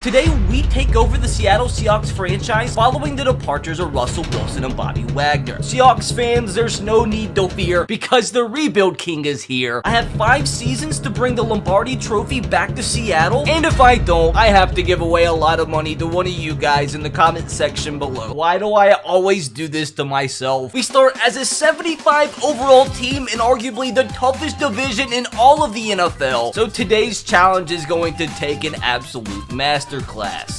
Today, we take over the Seattle Seahawks franchise following the departures of Russell Wilson and Bobby Wagner. Seahawks fans, there's no need to fear because the rebuild king is here. I have 5 seasons to bring the Lombardi Trophy back to Seattle, and if I don't, I have to give away a lot of money to one of you guys in the comment section below. Why do I always do this to myself? We start as a 75 overall team in arguably the toughest division in all of the NFL, so today's challenge is going to take an absolute masterclass.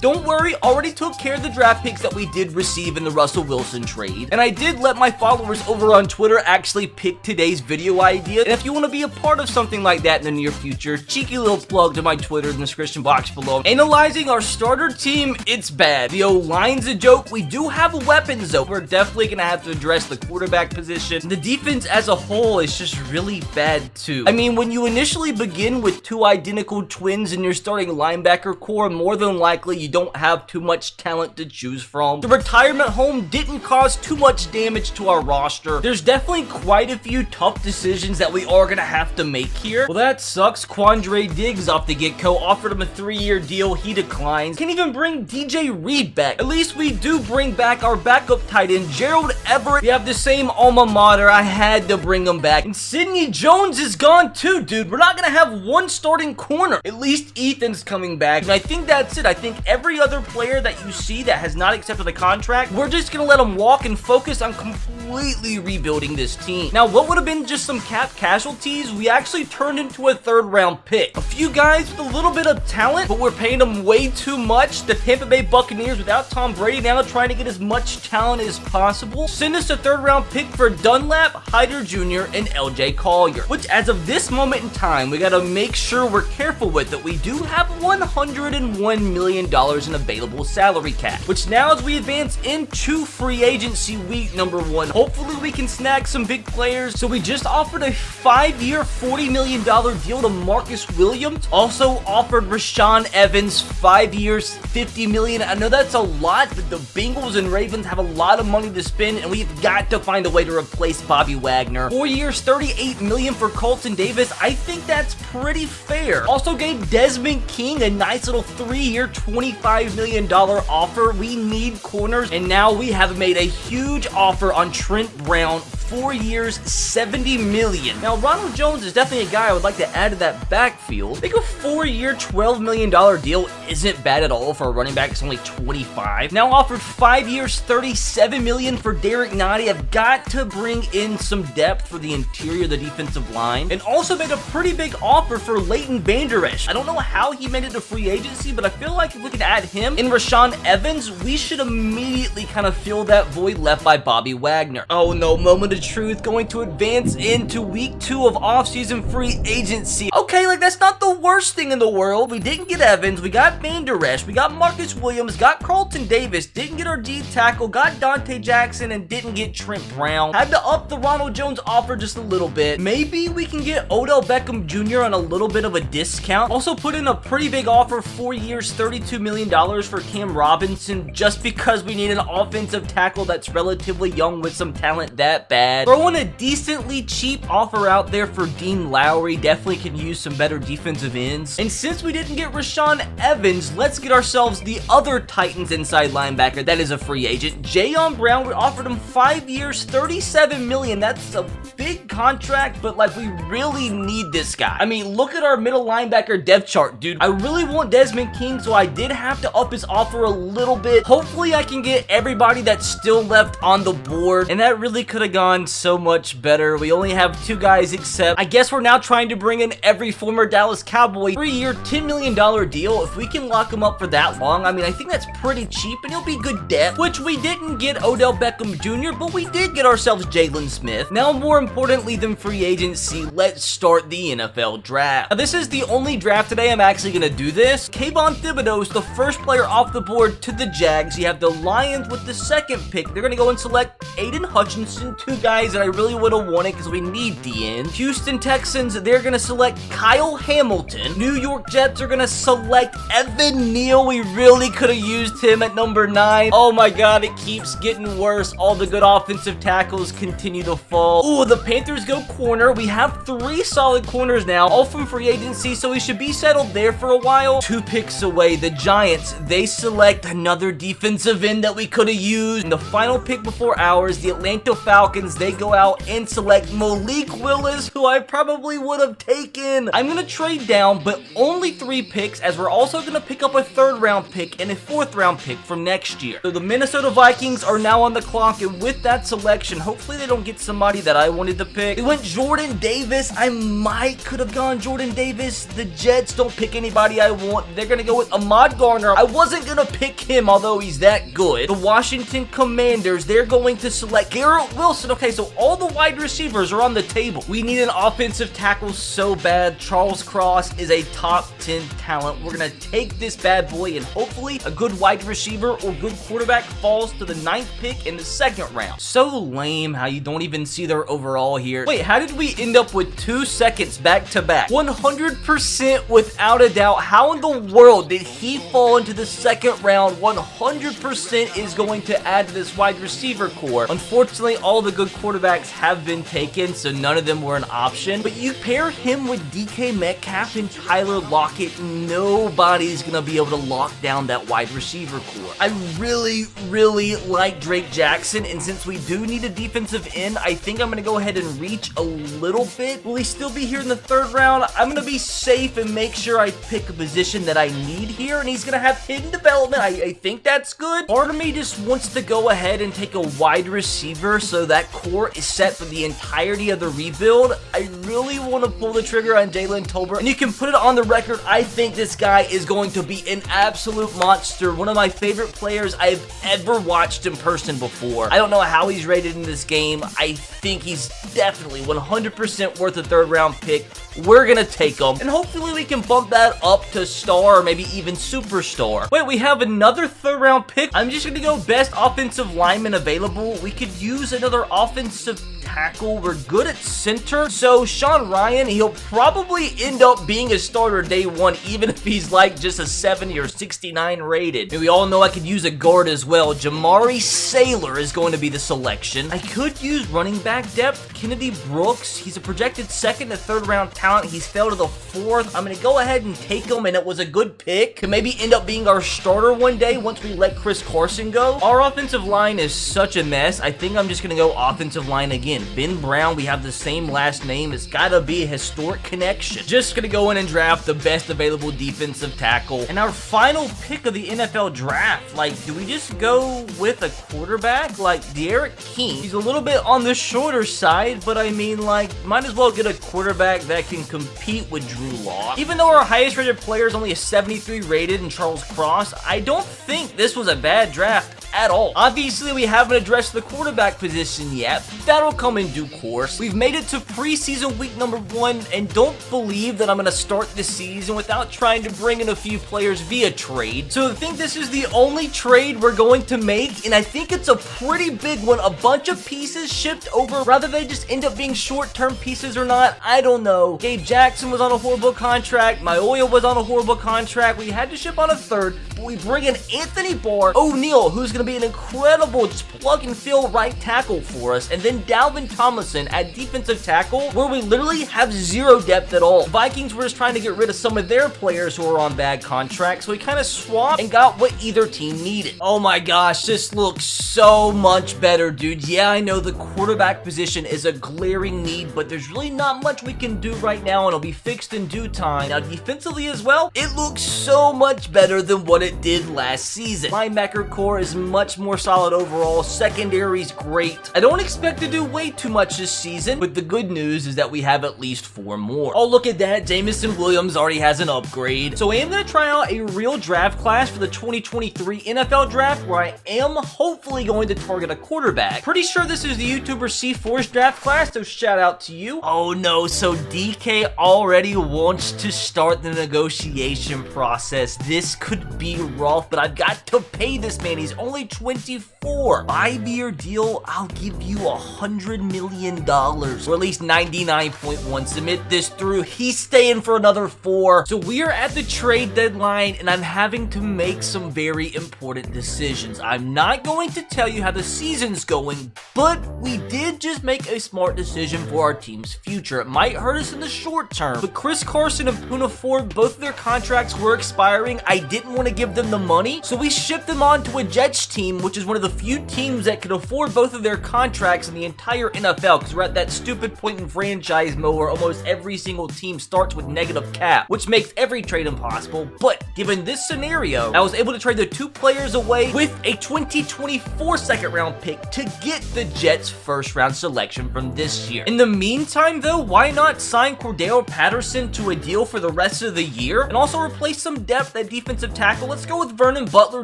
Don't worry, already took care of the draft picks that we did receive in the Russell Wilson trade, and I did let my followers over on Twitter actually pick today's video idea, and if you want to be a part of something like that in the near future, cheeky little plug to my Twitter in the description box below. Analyzing our starter team, it's bad. The O-line's a joke. We do have weapons though. We're definitely going to have to address the quarterback position. The defense as a whole is just really bad too. I mean, when you initially begin with 2 identical twins in your starting linebacker core, more than likely you don't have too much talent to choose from. The retirement home didn't cause too much damage to our roster. There's definitely quite a few tough decisions that we are gonna have to make here. Well, that sucks. Quandre Diggs off the get-go, offered him a 3-year deal, he declines. Can't even bring DJ Reed back. At least we do bring back our backup tight end, Gerald Everett. We have the same alma mater, I had to bring him back. And Sidney Jones is gone too, dude. We're not gonna have one starting corner. At least Ethan's coming back, and I think that's it. I think every other player that you see that has not accepted a contract, we're just gonna let them walk and focus on completely rebuilding this team. Now, what would have been just some cap casualties, we actually turned into a 3rd round pick. A few guys with a little bit of talent, but we're paying them way too much. The Tampa Bay Buccaneers without Tom Brady now trying to get as much talent as possible. Send us a 3rd round pick for Dunlap, Hyder Jr., and LJ Collier, which as of this moment in time, we gotta make sure we're careful with it. We do have $101 million in available salary cap, which now as we advance into free agency week number 1, hopefully we can snag some big players. So we just offered a 5-year, $40 million deal to Marcus Williams. Also offered Rashaan Evans 5 years, $50 million. I know that's a lot, but the Bengals and Ravens have a lot of money to spend, and we've got to find a way to replace Bobby Wagner. 4 years, $38 million for Colton Davis. I think that's pretty fair. Also gave Desmond King a nice little 3-year, $25 million offer. We need corners, and now we have made a huge offer on Trent Brown, 4 years, $70 million. Now, Ronald Jones is definitely a guy I would like to add to that backfield. I think a 4-year, $12 million deal isn't bad at all for a running back. It's only 25. Now offered 5 years, $37 million for Derek Nottie. I've got to bring in some depth for the interior of the defensive line, and also made a pretty big offer for Leighton Vander Esch. I don't know how he made it to free agency, but I feel like if we could add him and Rashaan Evans, we should immediately kind of fill that void left by Bobby Wagner. Oh no, moment of truth, going to advance into week 2 of offseason free agency. Okay, like that's not the worst thing in the world. We didn't get Evans, we got Vander Esch, we got Marcus Williams, got Carlton Davis, didn't get our D tackle, got Dante Jackson, and didn't get Trent Brown. Had to up the Ronald Jones offer just a little bit. Maybe we can get Odell Beckham Jr. on a little bit of a discount. Also put in a pretty big offer, 4 years, $32 million for Cam Robinson, just because we need an offensive tackle that's relatively young with some talent that bad. Throwing a decently cheap offer out there for Dean Lowry. Definitely can use some better defensive ends. And since we didn't get Rashaan Evans, let's get ourselves the other Titans inside linebacker that is a free agent, Jayon Brown. We offered him 5 years, $37 million. That's a big contract, but like we really need this guy. I mean, look at our middle linebacker depth chart, dude. I really want Desmond King, so I did have to up his offer a little bit. Hopefully I can get everybody that's still left on the board, and that really could have gone so much better. We only have 2 guys accept. I guess we're now trying to bring in every former Dallas Cowboy. 3-year, $10 million deal. If we can lock him up for that long, I mean, I think that's pretty cheap, and he'll be good depth, which we didn't get Odell Beckham Jr., but we did get ourselves Jalen Smith. Now, more importantly than free agency, let's start the NFL draft. Now, this is the only draft today I'm actually going to do this. Kayvon Thibodeau is the first player off the board to the Jags. You have the Lions with the 2nd pick. They're going to go and select Aiden Hutchinson, 2 guys that I really would have wanted because we need DN. Houston Texans, they're going to select Kyle Hamilton. New York Jets are going to select Evan Neal. We really could have used him at number 9. Oh my god, it keeps getting worse. All the good offensive tackles continue to fall. Ooh, the Panthers receivers, go corner. We have 3 solid corners now, all from free agency, so we should be settled there for a while. 2 picks away, the Giants, they select another defensive end that we could have used. And the final pick before ours, the Atlanta Falcons, they go out and select Malik Willis, who I probably would have taken. I'm going to trade down, but only 3 picks, as we're also going to pick up a 3rd round pick and a 4th round pick from next year. So the Minnesota Vikings are now on the clock, and with that selection, hopefully they don't get somebody that I wanted to pick. We went Jordan Davis. I could have gone Jordan Davis. The Jets don't pick anybody I want. They're going to go with Ahmad Garner. I wasn't going to pick him, although he's that good. The Washington Commanders, they're going to select Garrett Wilson. Okay, so all the wide receivers are on the table. We need an offensive tackle so bad. Charles Cross is a top 10 talent. We're going to take this bad boy, and hopefully a good wide receiver or good quarterback falls to the 9th pick in the 2nd round. So lame how you don't even see their overall here. Wait, how did we end up with 2 seconds back to back? 100% without a doubt. How in the world did he fall into the 2nd round? 100% is going to add to this wide receiver core. Unfortunately, all the good quarterbacks have been taken, so none of them were an option. But you pair him with DK Metcalf and Tyler Lockett, nobody's going to be able to lock down that wide receiver core. I really like Drake Jackson, and since we do need a defensive end, I think I'm going to go ahead and reach a little bit. Will he still be here in the 3rd round? I'm going to be safe and make sure I pick a position that I need here, and he's going to have hidden development. I think that's good. Part of me just wants to go ahead and take a wide receiver so that core is set for the entirety of the rebuild. I really want to pull the trigger on Jalen Tolbert, and you can put it on the record, I think this guy is going to be an absolute monster. One of my favorite players I've ever watched in person before. I don't know how he's rated in this game. I think he's definitely 100% worth a 3rd round pick. We're gonna take him, and hopefully we can bump that up to star or maybe even superstar. Wait, we have another 3rd round pick. I'm just gonna go best offensive lineman available. We could use another offensive tackle. We're good at center. So Sean Ryan, he'll probably end up being a starter day 1, even if he's like just a 70 or 69 rated. And we all know I could use a guard as well. Jamari Saylor is going to be the selection. I could use running back depth. Kennedy Brooks, he's a projected 2nd to 3rd round talent. He's fell to the 4th. I'm going to go ahead and take him, and it was a good pick. Could maybe end up being our starter one day once we let Chris Carson go. Our offensive line is such a mess. I think I'm just going to go offensive line again. Ben Brown, we have the same last name. It's got to be a historic connection. Just going to go in and draft the best available defensive tackle. And our final pick of the NFL draft, like, do we just go with a quarterback? Like, Derek King, he's a little bit on the shorter side, but I mean, like, might as well get a quarterback that can compete with Drew Lock. Even though our highest rated player is only a 73 rated in Charles Cross, I don't think this was a bad draft at all. Obviously, we haven't addressed the quarterback position yet. That'll come in due course. We've made it to preseason week number 1, and don't believe that I'm going to start this season without trying to bring in a few players via trade. So I think this is the only trade we're going to make, and I think it's a pretty big one. A bunch of pieces shipped over. Rather they just end up being short-term pieces or not, I don't know. Gabe Jackson was on a horrible contract. Mayoya was on a horrible contract. We had to ship on a 3rd, but we bring in Anthony Barr O'Neal, who's going to be an incredible just plug and fill right tackle for us, and then Dalvin Tomlinson at defensive tackle, where we literally have 0 depth at all. The Vikings were just trying to get rid of some of their players who are on bad contracts, so we kind of swapped and got what either team needed. Oh my gosh, this looks so much better, dude. Yeah, I know the quarterback position is a glaring need, but there's really not much we can do right now, and it'll be fixed in due time. Now, defensively as well, it looks so much better than what it did last season. Linebacker core is much more solid overall. Secondary's great. I don't expect to do way too much this season, but the good news is that we have at least 4 more. Oh, look at that. Jamison Williams already has an upgrade. So I am going to try out a real draft class for the 2023 NFL draft, where I am hopefully going to target a quarterback. Pretty sure this is the YouTuber C4's draft class, so shout out to you. Oh no, so DK already wants to start the negotiation process. This could be rough, but I've got to pay this man. He's only only 24. 5-year deal, I'll give you $100 million, or at least 99.1. Submit this through. He's staying for another 4. So we are at the trade deadline, and I'm having to make some very important decisions. I'm not going to tell you how the season's going, but we did just make a smart decision for our team's future. It might hurt us in the short term, but Chris Carson and Poona Ford, both of their contracts were expiring. I didn't want to give them the money, so we shipped them on to a Jets team, which is one of the few teams that could afford both of their contracts in the entire NFL, because we're at that stupid point in franchise mode where almost every single team starts with negative cap, which makes every trade impossible. But given this scenario, I was able to trade the 2 players away with a 2024 second round pick to get the Jets first round selection from this year. In the meantime though, why not sign Cordell Patterson to a deal for the rest of the year and also replace some depth at defensive tackle? Let's go with Vernon Butler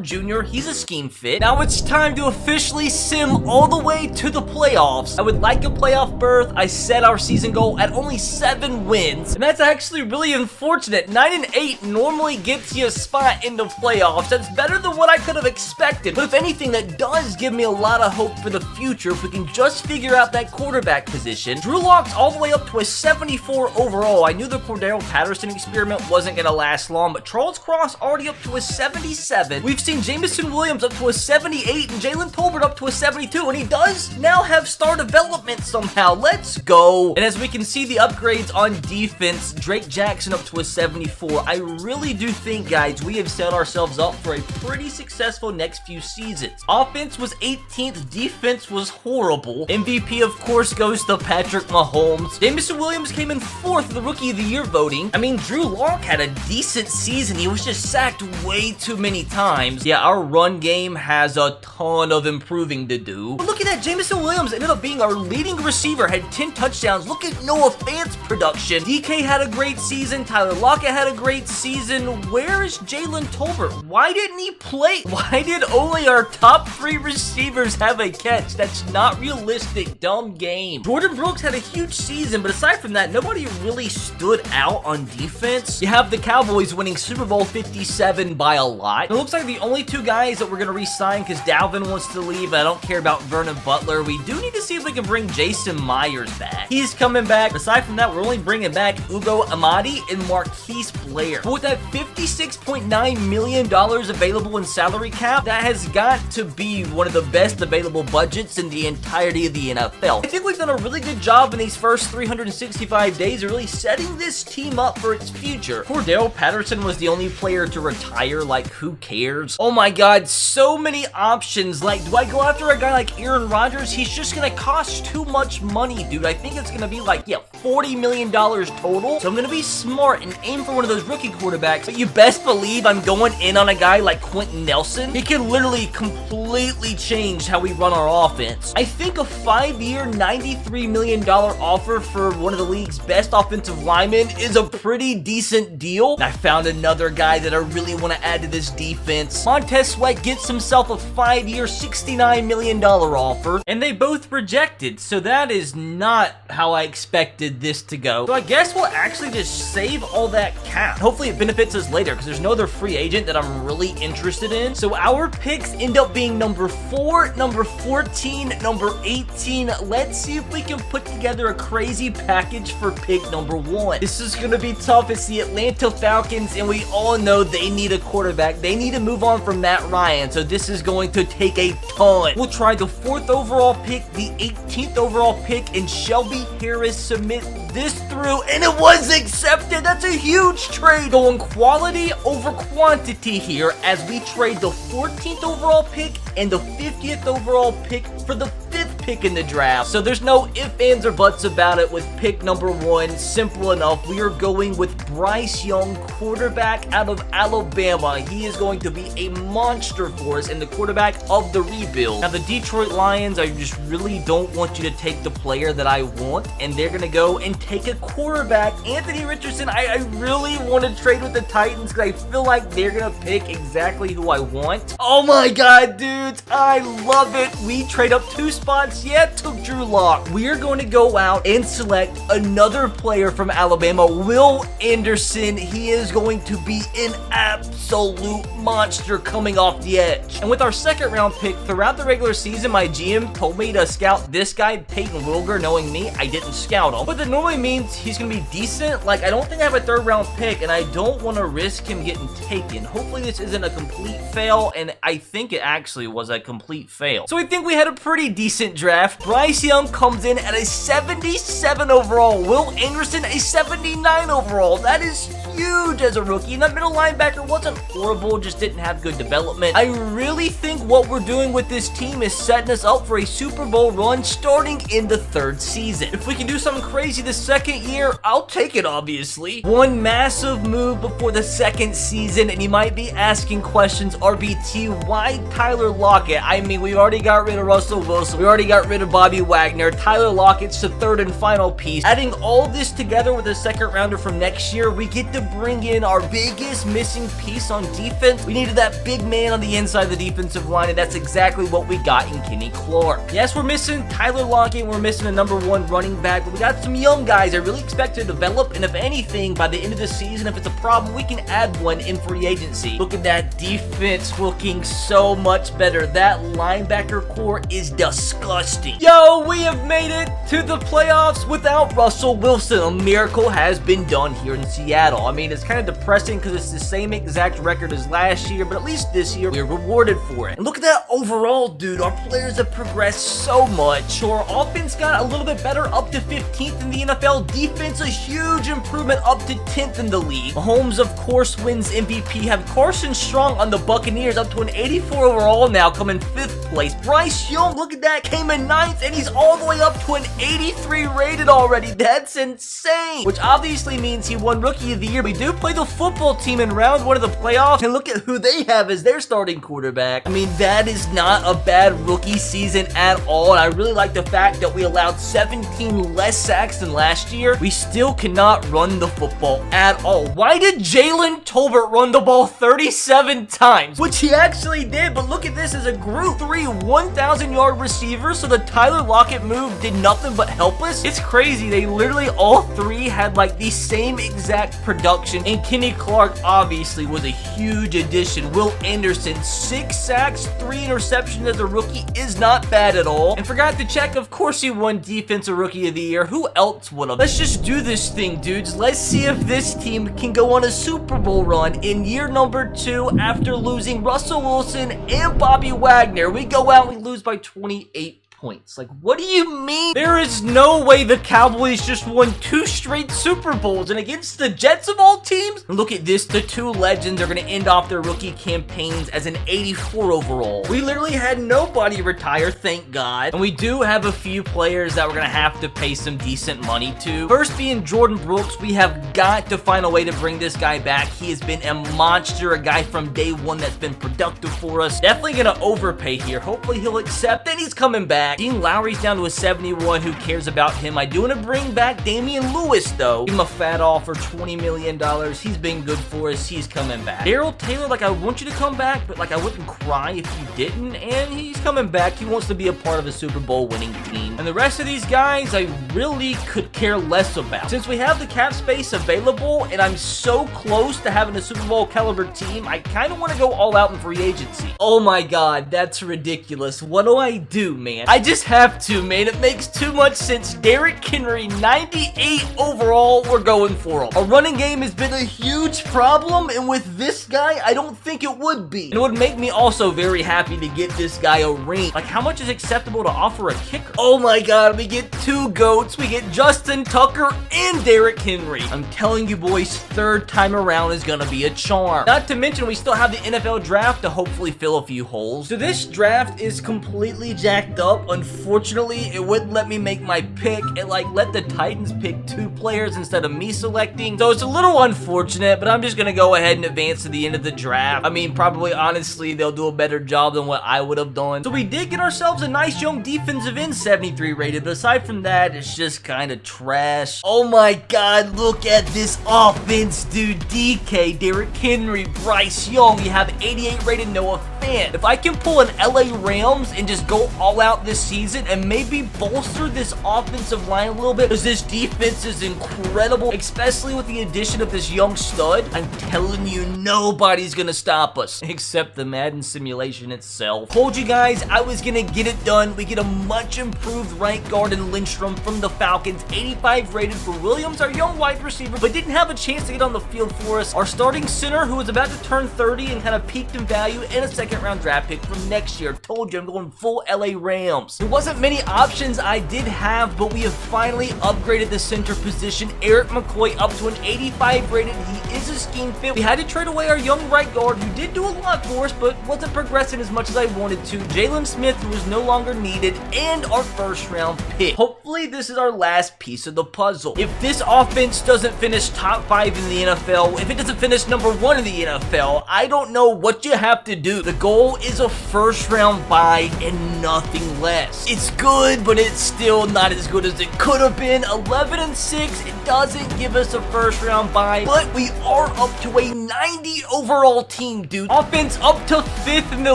Jr. He's a scheme fit. Now it's time to officially sim all the way to the playoffs. I would like a playoff berth. I set our season goal at only 7 wins, and that's actually really unfortunate. 9-8 normally gets you a spot in the playoffs. That's better than what I could have expected, but if anything, that does give me a lot of hope for the future if we can just figure out that quarterback position. Drew Lock's all the way up to a 74 overall. I knew the Cordell Patterson experiment wasn't going to last long, but Charles Cross already up to a 77. We've seen Jameson Williams up to a 78 and Jalen Tolbert up to a 72, and he does now have star development somehow. Let's go. And as we can see the upgrades on defense, Drake Jackson up to a 74. I really do think, guys, we have set ourselves up for a pretty successful next few seasons. Offense was 18th, defense was horrible. MVP, of course, goes to Patrick Mahomes. Jameson Williams came in 4th the Rookie of the Year voting. I mean, Drew Lock had a decent season. He was just sacked way too many times. Yeah, our run game has a ton of improving to do. But look at that, Jameson Williams ended up being our leading receiver, had 10 touchdowns. Look at Noah Fant's production. DK had a great season. Tyler Lockett had a great season. Where is Jalen Tolbert? Why didn't he play? Why did only our top 3 receivers have a catch? That's not realistic. Dumb game. Jordan Brooks had a huge season, but aside from that, nobody really stood out on defense. You have the Cowboys winning Super Bowl 57 by a lot. It looks like the only 2 guys that we're going to re-sign, because Dalvin wants to leave. I don't care about Vernon Butler. We do need to see if we can bring Jason Myers back. He's coming back. Aside from that, we're only bringing back Ugo Amadi and Marquise Blair. But with that $56.9 million available in salary cap, that has got to be one of the best available budgets in the entirety of the NFL. I think we've done a really good job in these first 365 days of really setting this team up for its future. Cordell Patterson was the only player to retire. Like, who cares? Oh my god, so many options. Like, do I go after a guy like Aaron Rodgers? He's just gonna cost too much money, dude. I think it's gonna be like, yeah, $40 million total. So I'm gonna be smart and aim for one of those rookie quarterbacks. But you best believe I'm going in on a guy like Quentin Nelson. He can literally completely change how we run our offense. I think a 5-year, $93 million offer for one of the league's best offensive linemen is a pretty decent deal. And I found another guy that I really want to add to this defense. Montez Sweat gets himself a 5-year, $69 million offer, and they both rejected. So that is not how I expected this to go. So I guess we'll actually just save all that cap. Hopefully it benefits us later, because there's no other free agent that I'm really interested in. So our picks end up being number 4, number 14, number 18. Let's see if we can put together a crazy package for pick number 1. This is going to be tough. It's the Atlanta Falcons, and we all know they need a quarterback. They need to move on from Matt Ryan, so this is going to take a ton. We'll try the 4th overall pick, the 18th overall pick, and Shelby Harris submit this through, and it was accepted. That's a huge trade. Going quality over quantity here as we trade the 14th overall pick and the 50th overall pick for the 5th pick in the draft. So there's no ifs, ands, or buts about it with pick number 1. Simple enough. We are going with Bryce Young, quarterback out of Alabama. He is going to be a monster for us and the quarterback of the rebuild. Now, the Detroit Lions, I just really don't want you to take the player that I want, and they're going to go and take a quarterback. Anthony Richardson, I really want to trade with the Titans because I feel like they're going to pick exactly who I want. Oh my god, dudes, I love it. We trade up 2 spots. Yeah, took Drew Lock. We are going to go out and select another player from Alabama, Will Anderson. He is going to be an absolute monster coming off the edge. And with our second round pick, throughout the regular season, my GM told me to scout this guy, Peyton Wilger. Knowing me, I didn't scout him. But that normally means he's going to be decent. Like, I don't think I have a third round pick, and I don't want to risk him getting taken. Hopefully this isn't a complete fail, and I think it actually was a complete fail. So I think we had a pretty decent draft. Bryce Young comes in at a 77 overall. Will Anderson a 79 overall. That is huge as a rookie. And that middle linebacker wasn't horrible, just didn't have good development. I really think what we're doing with this team is setting us up for a Super Bowl run starting in the third season. If we can do something crazy the second year, I'll take it, obviously. One massive move before the second season, and you might be asking questions, RBT, why Tyler Lockett? I mean, we already got rid of Russell Wilson. We already got rid of Bobby Wagner. Tyler Lockett's the third and final piece. Adding all this together with a second rounder from next year, we get to bring in our biggest missing piece on defense. We needed that big man on the inside of the defensive line, and that's exactly what we got in Kenny Clark. Yes, we're missing Tyler Lockett. We're missing a #1 running back, but we got some young guys I really expect to develop, and if anything, by the end of the season, if it's a problem, we can add one in free agency. Look at that defense looking so much better. That linebacker core is disgusting. Yo, we have made it to the playoffs without Russell Wilson. A miracle has been done here in Seattle. I mean, it's kind of depressing because it's the same exact record as last year, but at least this year we're rewarded for it. And look at that overall, dude. Our players have progressed so much. Our offense got a little bit better, up to 15th in the NFL. Defense, a huge improvement, up to 10th in the league. Mahomes, of course, wins MVP. Have Carson Strong on the Buccaneers up to an 84 overall now, coming 5th place. Bryce Young, look at that, came in 9th, and he's all the way up to an 83 rated already. That's insane. Which obviously means he won Rookie of the Year. We do play the football team in round 1 of the playoffs, and look at who they have as their starting quarterback. I mean, that is not a bad rookie season at all, and I really like the fact that we allowed 17 less sacks than last year. We still cannot run the football at all. Why did Jalen Tolbert run the ball 37 times? Which he actually did, but look at this as a group. 3 1,000-yard receivers, so the Tyler Lockett move did nothing but help us. It's crazy. They literally all 3 had like the same exact production, and Kenny Clark obviously was a huge addition. Will Anderson, 6 sacks, 3 interceptions as a rookie is not bad at all. And forgot to check, of course he won Defensive Rookie of the Year. Who else would have? Let's just do this thing, dudes. Let's see if this team can go on a Super Bowl run in year #2 after losing Russell Wilson and Bobby Wagner. We go out and we lose by 28 points. Like, what do you mean? There is no way the Cowboys just won 2 straight Super Bowls, and against the Jets of all teams? Look at this. The 2 legends are going to end off their rookie campaigns as an 84 overall. We literally had nobody retire, thank God. And we do have a few players that we're going to have to pay some decent money to. First being Jordan Brooks. We have got to find a way to bring this guy back. He has been a monster, a guy from day 1 that's been productive for us. Definitely going to overpay here. Hopefully he'll accept, and he's coming back. Dean Lowry's down to a 71. Who cares about him? I do want to bring back Damian Lewis, though. Give him a fat offer, $20 million. He's been good for us. He's coming back. Darrell Taylor, like, I want you to come back, but, like, I wouldn't cry if you didn't, and he's coming back. He wants to be a part of a Super Bowl winning team. And the rest of these guys, I really could care less about. Since we have the cap space available, and I'm so close to having a Super Bowl caliber team, I kind of want to go all out in free agency. Oh my God, that's ridiculous. What do I do, man? I just have to, man. It makes too much sense. Derrick Henry, 98 overall. We're going for him. Our running game has been a huge problem, and with this guy, I don't think it would be. And it would make me also very happy to get this guy a ring. Like, how much is acceptable to offer a kicker? Oh my God, we get 2 GOATs. We get Justin Tucker and Derrick Henry. I'm telling you, boys, third time around is gonna be a charm. Not to mention, we still have the NFL draft to hopefully fill a few holes. So this draft is completely jacked up. Unfortunately, it wouldn't let me make my pick. It like let the Titans pick 2 players instead of me selecting. So it's a little unfortunate, but I'm just gonna go ahead and advance to the end of the draft. I mean, probably honestly, they'll do a better job than what I would have done. So we did get ourselves a nice young defensive end, 73 rated, but aside from that, it's just kind of trash. Oh my God, look at this offense, dude. DK, Derrick Henry, Bryce Young. You have 88 rated Noah Fant. If I can pull an LA Rams and just go all out this this season and maybe bolster this offensive line a little bit, because this defense is incredible, especially with the addition of this young stud. I'm telling you, nobody's gonna stop us except the Madden simulation itself. Told you guys I was gonna get it done. We get a much improved right guard in Lindstrom from the Falcons, 85 rated for Williams, our young wide receiver, but didn't have a chance to get on the field for us. Our starting center, who was about to turn 30 and kind of peaked in value, and a second-round draft pick from next year. Told you I'm going full LA Rams. There wasn't many options I did have, but we have finally upgraded the center position. Eric McCoy up to an 85 rated. He is a scheme fit. We had to trade away our young right guard, who did do a lot for us, but wasn't progressing as much as I wanted to. Jalen Smith, who was no longer needed, and our first-round pick. Hopefully, this is our last piece of the puzzle. If this offense doesn't finish top 5 in the NFL, if it doesn't finish number 1 in the NFL, I don't know what you have to do. The goal is a first-round bye and nothing less. It's good, but it's still not as good as it could have been. 11-6, it doesn't give us a first-round bye, but we are up to a 90 overall team, dude. Offense up to 5th in the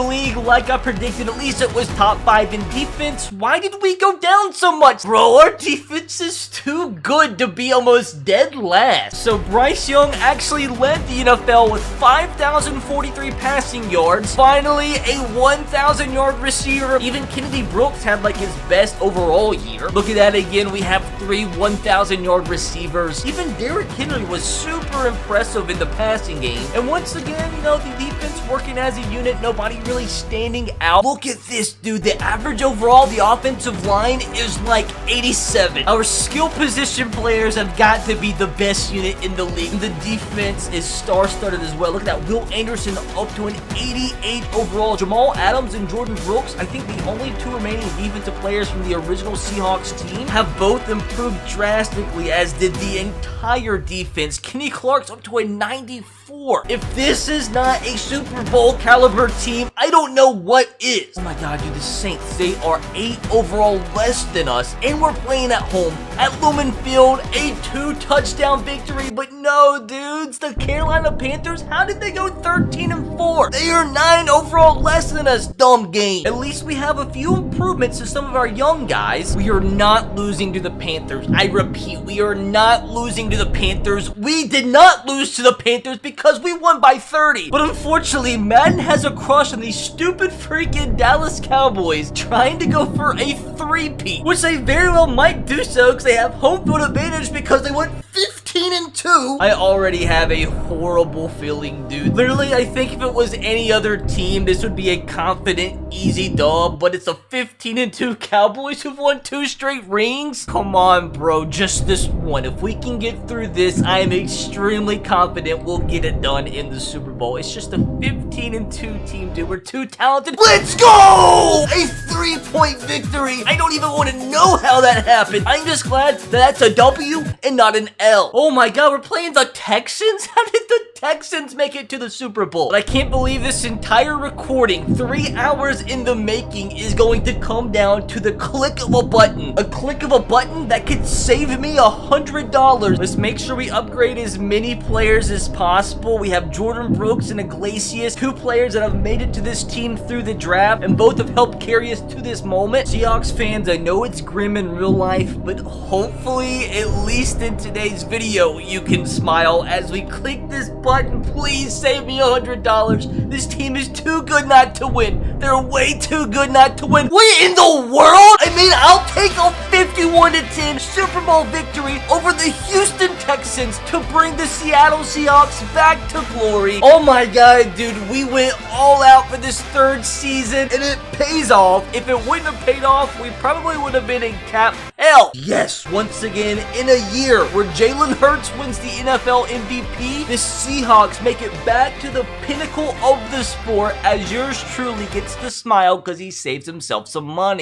league, like I predicted. At least it was top 5 in defense. Why did we go down so much? Bro, our defense is too good to be almost dead last. So Bryce Young actually led the NFL with 5,043 passing yards. Finally, a 1,000-yard receiver. Even Kennedy Brooks had like his best overall year. Look at that again. We have 3 1,000-yard receivers. Even Derrick Henry was super impressive in the passing game. And once again, you know, the defense working as a unit. Nobody really standing out. Look at this, dude. The average overall, the offensive line is like 87. Our skill position players have got to be the best unit in the league. The defense is star-studded as well. Look at that. Will Anderson up to an 88 overall. Jamal Adams and Jordan Brooks, I think the only 2 remaining defensive players from the original Seahawks team, have both improved drastically, as did the entire defense. Kenny Clark's up to a 94. If this is not a Super Bowl caliber team, I don't know what is. Oh my god, dude, the Saints, they are 8 overall less than us, and we're playing at home at Lumen Field, a 2-touchdown victory. But no, dudes, the Carolina Panthers, how did they go 13-4? They are 9 overall less than us. Dumb game. At least we have a few improvements to some of our young guys. We are not losing to the Panthers. I repeat, we are not losing to the Panthers. We did not lose to the Panthers because we won by 30. But unfortunately, Madden has a crush on these stupid freaking Dallas Cowboys trying to go for a 3-peat, which they very well might do so because they have home field advantage because they went 15-2. I already have a horrible feeling, dude. Literally, I think if it was any other team, this would be a confident, easy dub, but it's a 15-2 Cowboys who've won 2 straight rings. Come on, bro, just this one. If we can get through this, I am extremely confident we'll get it done in the Super Bowl. It's just a 15-2 team, dude. We're too talented. Let's go! A 3-point victory. I don't even want to know how that happened. I'm just glad that that's a W and not an L. Oh my god, we're playing the Texans? How did the Texans make it to the Super Bowl? But I can't believe this entire recording, 3 hours in the making, is going to come down to the click of a button. A click of a button that could save me $100. Let's make sure we upgrade as many players as possible. We have Jordan Brooks and Iglesias, 2 players that have made it to this team through the draft, and both have helped carry us to this moment. Seahawks fans, I know it's grim in real life, but hopefully, at least in today's video, you can smile as we click this button. Please save me $100. This team is too good not to win. They're way too good not to win. What in the world? I mean, I'll take a 51-10 Super Bowl victory over the Houston Texans to bring the Seattle Seahawks back to glory. Oh my god, dude, we went all out for this 3rd season, and it pays off. If it wouldn't have paid off, we probably would have been in cap hell. Yes, once again, in a year where Jalen Hurts wins the NFL MVP, the Seahawks make it back to the pinnacle of the sport as yours truly gets to smile because he saves himself some money.